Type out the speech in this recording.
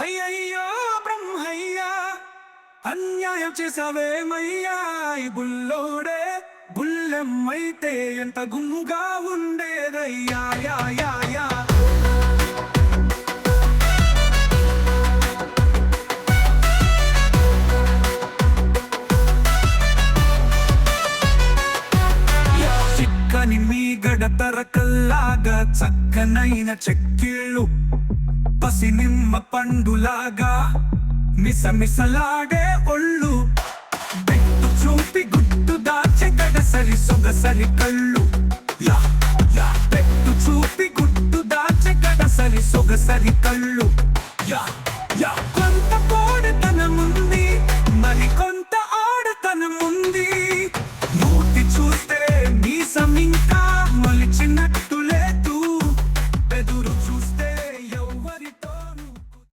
అయ్యయ్యో బ్రహ్మయ్యా, అన్యాయం చేసావేమయ్యా. ఈ బుల్లోడే బుల్లెమ్మైతే ఎంత గుమ్ముగా ఉండేదయ్యా. యా యా యా చిక్కని మీ గడతరకల్లాగా చక్కనైన చెక్కిళ్ళు, పసి నిమ్మ పండులాగా మిసమిసలాడే ఒళ్ళు, బెట్టు చూపి గుట్టు దాచె గడసరి సొగసరి కళ్ళు. యా యా బెట్టు చూపి గుట్టు దాచె గడసరి సొగసరి కళ్ళు. యా